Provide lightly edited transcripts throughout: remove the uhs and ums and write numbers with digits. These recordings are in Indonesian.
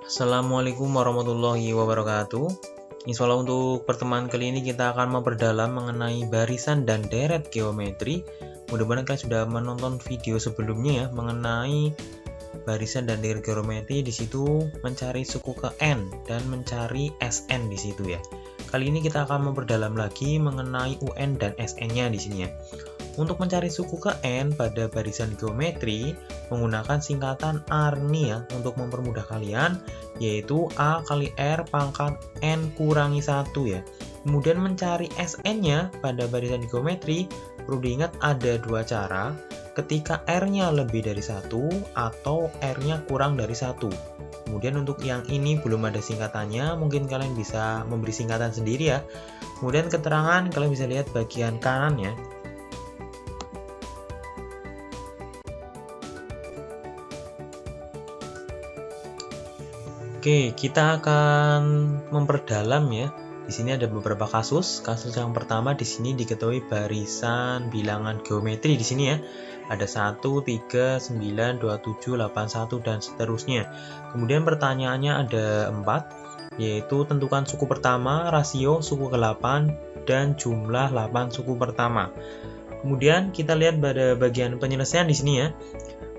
Assalamualaikum warahmatullahi wabarakatuh. Insya Allah untuk pertemuan kali ini kita akan memperdalam mengenai barisan dan deret geometri. Mudah-mudahan kalian sudah menonton video sebelumnya ya mengenai barisan dan deret geometri. Di situ mencari suku ke N dan mencari Sn di situ ya. Kali ini kita akan memperdalam lagi mengenai UN dan Sn-nya di sini ya. Untuk mencari suku ke N pada barisan geometri menggunakan singkatan ARNI ya untuk mempermudah kalian, yaitu A kali R pangkat N kurangi 1 ya. Kemudian mencari Sn-nya pada barisan geometri perlu diingat ada dua cara, ketika R-nya lebih dari 1 atau R-nya kurang dari 1. Kemudian untuk yang ini belum ada singkatannya, mungkin kalian bisa memberi singkatan sendiri ya. Kemudian keterangan kalian bisa lihat bagian kanan ya. Oke, kita akan memperdalam ya. Di sini ada beberapa kasus. Kasus yang pertama di sini diketahui barisan bilangan geometri di sini ya. Ada 1, 3, 9, 27, 81 dan seterusnya. Kemudian pertanyaannya ada 4, yaitu tentukan suku pertama, rasio suku ke-8 dan jumlah 8 suku pertama. Kemudian kita lihat pada bagian penyelesaian di sini ya.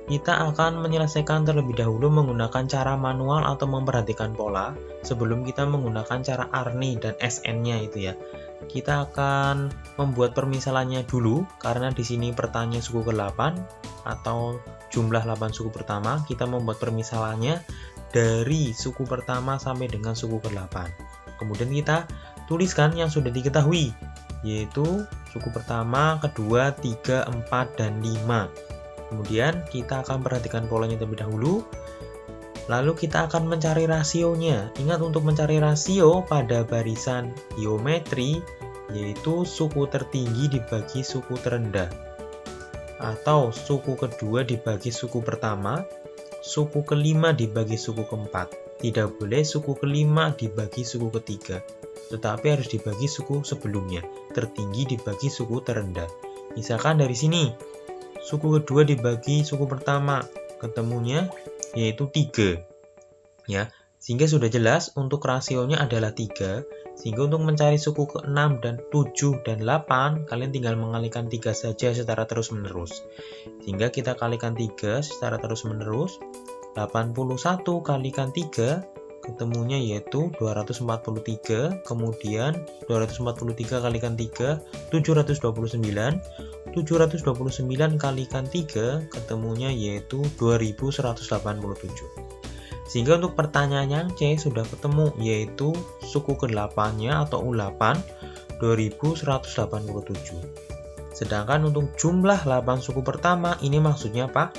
Kita akan menyelesaikan terlebih dahulu menggunakan cara manual atau memperhatikan pola sebelum kita menggunakan cara ARNI dan Sn-nya itu ya. Kita akan membuat permisalannya dulu karena di sini pertanyaan suku ke-8 atau jumlah 8 suku pertama. Kita membuat permisalannya dari suku pertama sampai dengan suku ke-8. Kemudian kita tuliskan yang sudah diketahui, yaitu suku pertama, kedua, 3, 4, dan 5. Kemudian kita akan perhatikan polanya terlebih dahulu. Lalu kita akan mencari rasionya. Ingat untuk mencari rasio pada barisan geometri, yaitu suku tertinggi dibagi suku terendah. Atau suku kedua dibagi suku pertama, suku kelima dibagi suku keempat. Tidak boleh suku kelima dibagi suku ketiga, tetapi harus dibagi suku sebelumnya. Tertinggi dibagi suku terendah. Misalkan dari sini, suku kedua dibagi suku pertama, ketemunya yaitu 3 ya. Sehingga sudah jelas untuk rasionya adalah 3. Sehingga untuk mencari suku ke-6 dan 7 dan 8, kalian tinggal mengalihkan 3 saja secara terus-menerus. Sehingga kita kalikan 3 secara terus-menerus. 81 kalikan 3, ketemunya yaitu 243. Kemudian 243 kalikan 3, 729. 729 kalikan 3, ketemunya yaitu 2187. Sehingga untuk pertanyaan yang C sudah ketemu, yaitu suku ke-8-nya atau U8, 2187. Sedangkan untuk jumlah 8 suku pertama, ini maksudnya apa?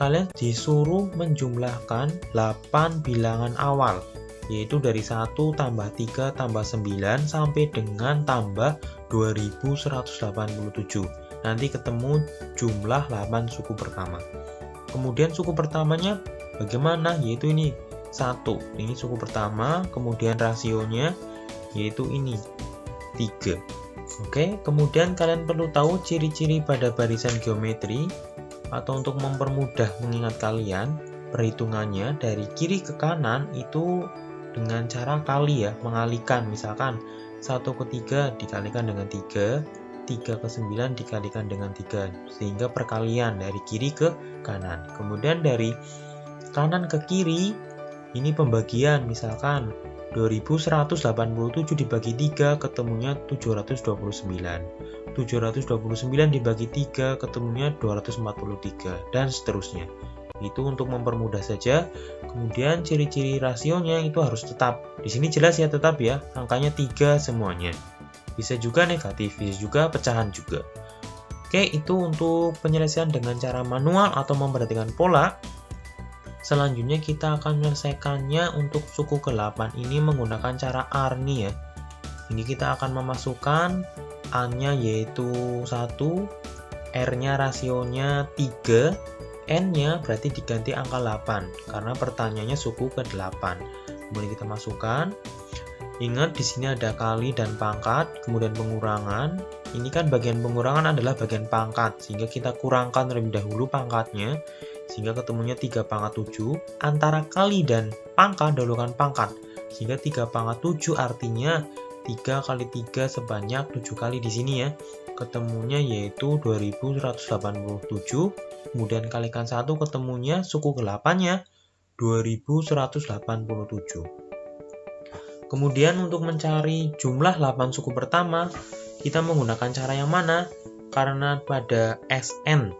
Kalian disuruh menjumlahkan 8 bilangan awal, yaitu dari 1 tambah 3 tambah 9 sampai dengan tambah 2187. Nanti ketemu jumlah 8 suku pertama. Kemudian suku pertamanya bagaimana? Yaitu ini 1. Ini suku pertama, kemudian rasionya yaitu ini 3. Oke, kemudian kalian perlu tahu ciri-ciri pada barisan geometri atau untuk mempermudah mengingat kalian, perhitungannya dari kiri ke kanan itu dengan cara kali ya, mengalihkan. Misalkan 1 ke 3 dikalikan dengan 3, 3 ke 9 dikalikan dengan 3, sehingga perkalian dari kiri ke kanan. Kemudian dari kanan ke kiri, ini pembagian. Misalkan 2187 dibagi 3, ketemunya 729. 729 dibagi 3, ketemunya 243, dan seterusnya. Itu untuk mempermudah saja. Kemudian ciri-ciri rasionya itu harus tetap. Di sini jelas ya tetap ya, angkanya 3 semuanya. Bisa juga negatif, bisa juga pecahan juga. Oke, itu untuk penyelesaian dengan cara manual atau memperhatikan pola. Selanjutnya kita akan menyelesaikannya untuk suku ke-8 ini menggunakan cara ARNI ya. Ini kita akan memasukkan A-nya yaitu 1, R-nya rasionya 3, N-nya berarti diganti angka 8 karena pertanyaannya suku ke-8. Kemudian kita masukkan. Ingat di sini ada kali dan pangkat, kemudian pengurangan. Ini kan bagian pengurangan adalah bagian pangkat, sehingga kita kurangkan terlebih dahulu pangkatnya, sehingga ketemunya 3 pangkat 7. Antara kali dan pangkat, dahulukan pangkat, sehingga 3 pangkat 7 artinya 3 kali 3 sebanyak 7 kali di sini ya. Ketemunya yaitu 2187, kemudian kalikan 1 ketemunya suku ke-8-nya 2187. Kemudian untuk mencari jumlah 8 suku pertama, kita menggunakan cara yang mana? Karena pada SN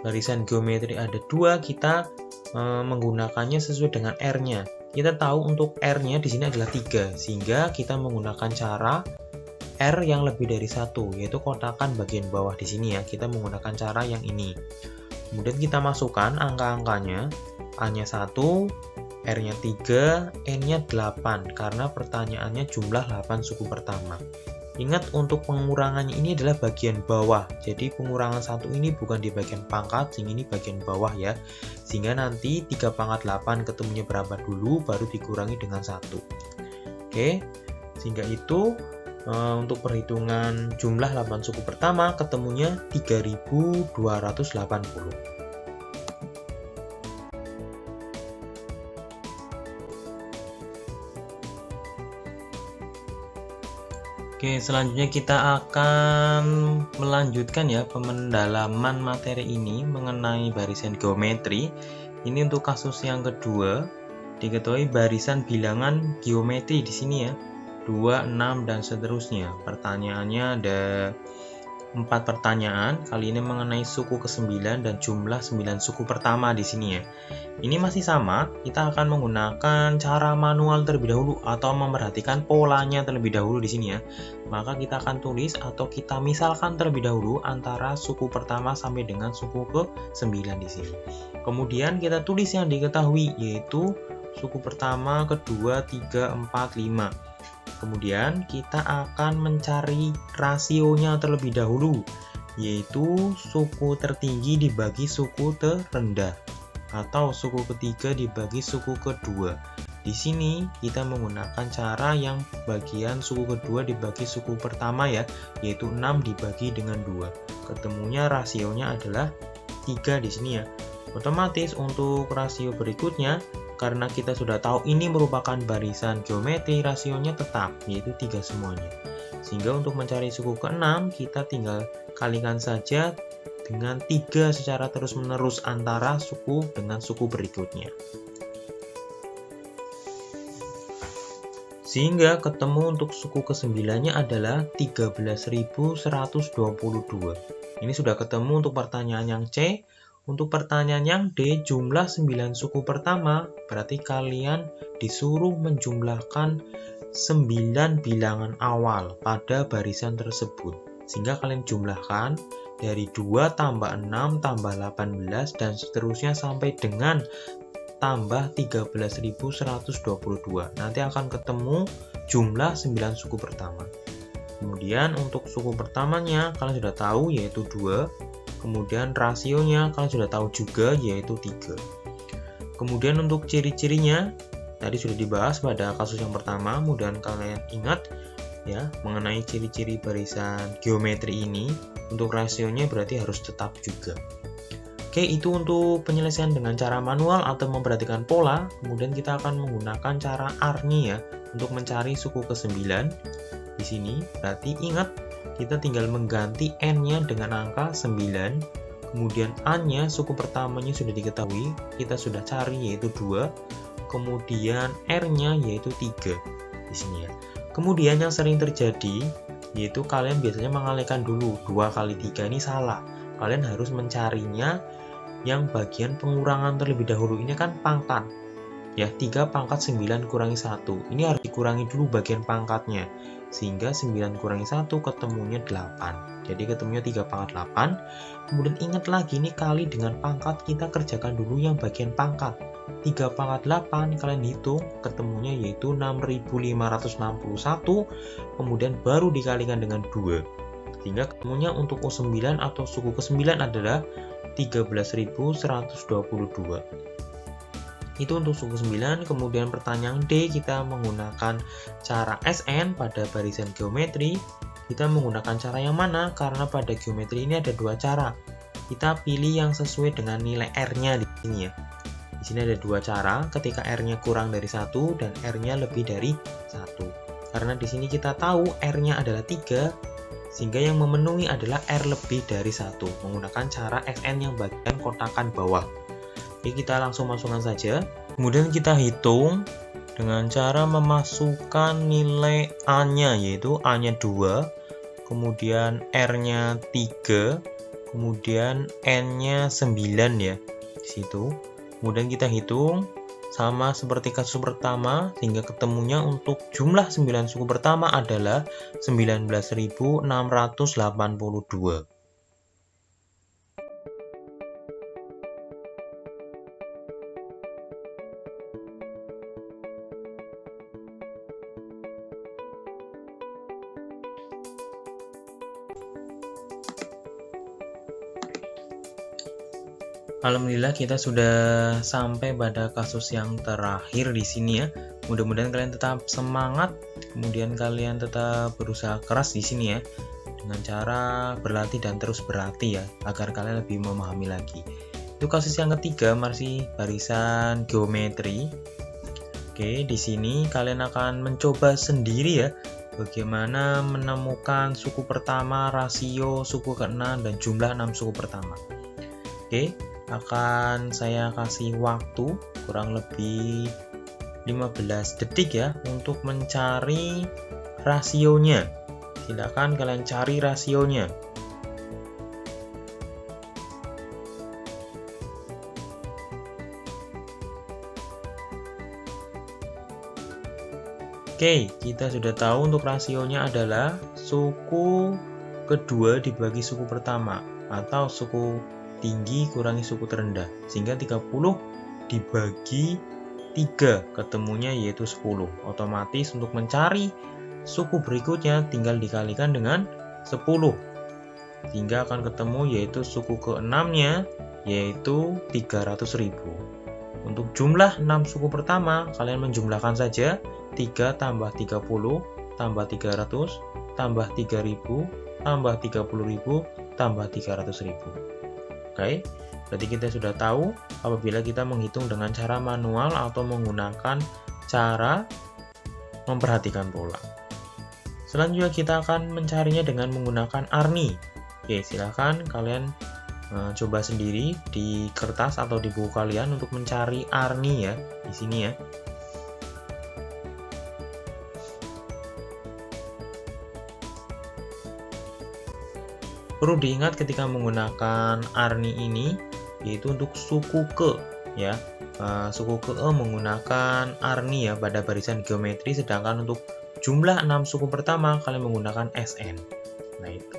barisan geometri ada 2, kita menggunakannya sesuai dengan R-nya. Kita tahu untuk R-nya di sini adalah 3, sehingga kita menggunakan cara R yang lebih dari 1, yaitu kotakan bagian bawah di sini ya. Kita menggunakan cara yang ini. Kemudian kita masukkan angka-angkanya. A-nya 1, R-nya 3, N-nya 8, karena pertanyaannya jumlah 8 suku pertama. Ingat, untuk pengurangannya ini adalah bagian bawah, jadi pengurangan 1 ini bukan di bagian pangkat, sehingga ini bagian bawah ya. Sehingga nanti 3 pangkat 8 ketemunya berapa dulu, baru dikurangi dengan 1. Oke, sehingga itu untuk perhitungan jumlah 8 suku pertama ketemunya 3280. Oke, selanjutnya kita akan melanjutkan ya pemendalaman materi ini mengenai barisan geometri. Ini untuk kasus yang kedua, diketahui barisan bilangan geometri di sini ya, 2, 6 dan seterusnya. Pertanyaannya ada 4 pertanyaan, kali ini mengenai suku ke-9 dan jumlah 9 suku pertama di sini ya. Ini masih sama, kita akan menggunakan cara manual terlebih dahulu atau memperhatikan polanya terlebih dahulu di sini ya. Maka kita akan tulis atau kita misalkan terlebih dahulu antara suku pertama sampai dengan suku ke-9 di sini. Kemudian kita tulis yang diketahui yaitu suku pertama, kedua, 3, 4, 5. Kemudian kita akan mencari rasionya terlebih dahulu, yaitu suku tertinggi dibagi suku terendah atau suku ketiga dibagi suku kedua. Di sini kita menggunakan cara yang bagian suku kedua dibagi suku pertama ya, yaitu 6 dibagi dengan 2. Ketemunya rasionya adalah 3 di sini ya. Otomatis untuk rasio berikutnya, karena kita sudah tahu ini merupakan barisan geometri, rasionya tetap, yaitu 3 semuanya. Sehingga untuk mencari suku ke-6, kita tinggal kalikan saja dengan 3 secara terus-menerus antara suku dengan suku berikutnya. Sehingga ketemu untuk suku ke-9-nya adalah 13.122. Ini sudah ketemu untuk pertanyaan yang C. Untuk pertanyaan yang D, jumlah 9 suku pertama, berarti kalian disuruh menjumlahkan 9 bilangan awal pada barisan tersebut. Sehingga kalian jumlahkan dari 2 tambah 6 tambah 18 dan seterusnya sampai dengan tambah 13.122. Nanti akan ketemu jumlah 9 suku pertama. Kemudian untuk suku pertamanya kalian sudah tahu yaitu 2. Kemudian rasionya kalian sudah tahu juga yaitu 3. Kemudian untuk ciri-cirinya tadi sudah dibahas pada kasus yang pertama, mudah kalian ingat ya mengenai ciri-ciri barisan geometri ini. Untuk rasionya berarti harus tetap juga. Oke, itu untuk penyelesaian dengan cara manual atau memperhatikan pola. Kemudian kita akan menggunakan cara R-nya ya untuk mencari suku ke-9 di sini. Berarti ingat, kita tinggal mengganti N-nya dengan angka 9, kemudian A-nya, suku pertamanya sudah diketahui, kita sudah cari yaitu 2, kemudian R-nya yaitu 3 di sini ya. Kemudian yang sering terjadi, yaitu kalian biasanya mengalihkan dulu, 2 kali 3 ini salah. Kalian harus mencarinya yang bagian pengurangan terlebih dahulu, ini kan pangkat. Ya, 3 pangkat 9 kurangi 1, ini harus dikurangi dulu bagian pangkatnya. Sehingga 9 kurangi 1 ketemunya 8. Jadi ketemunya 3 pangkat 8. Kemudian ingat lagi ini kali dengan pangkat, kita kerjakan dulu yang bagian pangkat. 3 pangkat 8 kalian hitung ketemunya yaitu 6.561. Kemudian baru dikalikan dengan 2. Sehingga ketemunya untuk U9 atau suku ke-9 adalah 13.122. Itu untuk suku 9. Kemudian pertanyaan D, kita menggunakan cara SN pada barisan geometri. Kita menggunakan cara yang mana? Karena pada geometri ini ada 2 cara. Kita pilih yang sesuai dengan nilai R-nya. Ini ya. Di sini ada dua cara ketika R-nya kurang dari 1 dan R-nya lebih dari 1. Karena di sini kita tahu R-nya adalah 3, sehingga yang memenuhi adalah R lebih dari 1 menggunakan cara Sn yang bagian kotakan bawah. Oke, kita langsung masukkan saja. Kemudian kita hitung dengan cara memasukkan nilai A-nya, yaitu A-nya 2, kemudian R-nya 3, kemudian N-nya 9 ya di situ. Kemudian kita hitung sama seperti kasus pertama, sehingga ketemunya untuk jumlah 9 suku pertama adalah 19.682. Alhamdulillah kita sudah sampai pada kasus yang terakhir di sini ya. Mudah-mudahan kalian tetap semangat, kemudian kalian tetap berusaha keras di sini ya, dengan cara berlatih dan terus berlatih ya, agar kalian lebih memahami lagi. Itu kasus yang ketiga, masih barisan geometri. Oke, di sini kalian akan mencoba sendiri ya, bagaimana menemukan suku pertama, rasio suku ke-6 dan jumlah 6 suku pertama. Oke, akan saya kasih waktu kurang lebih 15 detik ya untuk mencari rasionya. Silakan kalian cari rasionya. Oke, kita sudah tahu untuk rasionya adalah suku kedua dibagi suku pertama, atau suku tinggi kurangi suku terendah, sehingga 30 dibagi 3 ketemunya yaitu 10. Otomatis untuk mencari suku berikutnya tinggal dikalikan dengan 10, sehingga akan ketemu yaitu suku ke-6-nya yaitu 300.000. Untuk jumlah 6 suku pertama, kalian menjumlahkan saja 3 tambah 30 tambah 300 tambah 3000 tambah 30.000 tambah 300.000. Oke, berarti kita sudah tahu apabila kita menghitung dengan cara manual atau menggunakan cara memperhatikan pola. Selanjutnya kita akan mencarinya dengan menggunakan ARNI. Oke, silahkan kalian coba sendiri di kertas atau di buku kalian untuk mencari ARNI ya, di sini ya. Perlu diingat ketika menggunakan ARNI ini, yaitu untuk suku ke ya. Suku ke menggunakan ARNI ya pada barisan geometri, sedangkan untuk jumlah 6 suku pertama kalian menggunakan SN. Nah itu.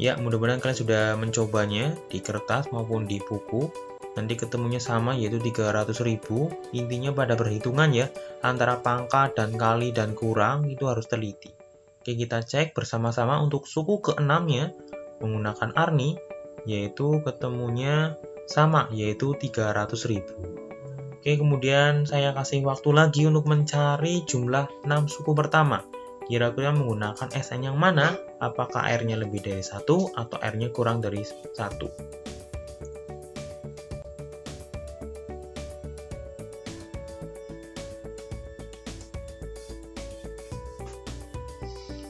Ya, mudah-mudahan kalian sudah mencobanya di kertas maupun di buku. Nanti ketemunya sama yaitu 300.000. Intinya pada perhitungan ya, antara pangkat dan kali dan kurang itu harus teliti. Oke, kita cek bersama-sama untuk suku ke-6-nya menggunakan ARNI, yaitu ketemunya sama, yaitu 300.000. Oke, kemudian saya kasih waktu lagi untuk mencari jumlah 6 suku pertama. Kira-kira menggunakan SN yang mana? Apakah R-nya lebih dari 1 atau R-nya kurang dari 1?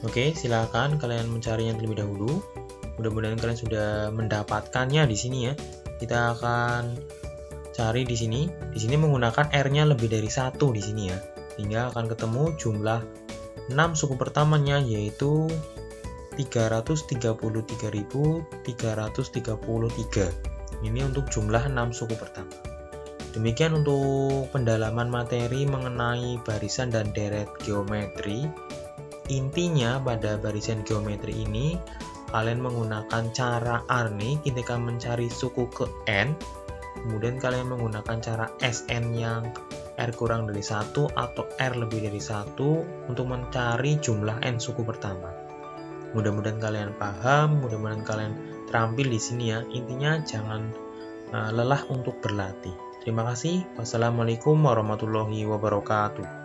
Oke, silakan kalian mencarinya terlebih dahulu. Mudah-mudahan kalian sudah mendapatkannya di sini ya. Kita akan cari di sini. Di sini menggunakan R-nya lebih dari 1 di sini ya. Sehingga akan ketemu jumlah 6 suku pertamanya yaitu 333.333. Ini untuk jumlah 6 suku pertama. Demikian untuk pendalaman materi mengenai barisan dan deret geometri. Intinya pada barisan geometri ini kalian menggunakan cara ARNI ketika mencari suku ke N, kemudian kalian menggunakan cara SN yang R kurang dari 1 atau R lebih dari 1 untuk mencari jumlah N suku pertama. Mudah-mudahan kalian paham, mudah-mudahan kalian terampil di sini ya. Intinya jangan lelah untuk berlatih. Terima kasih. Wassalamualaikum warahmatullahi wabarakatuh.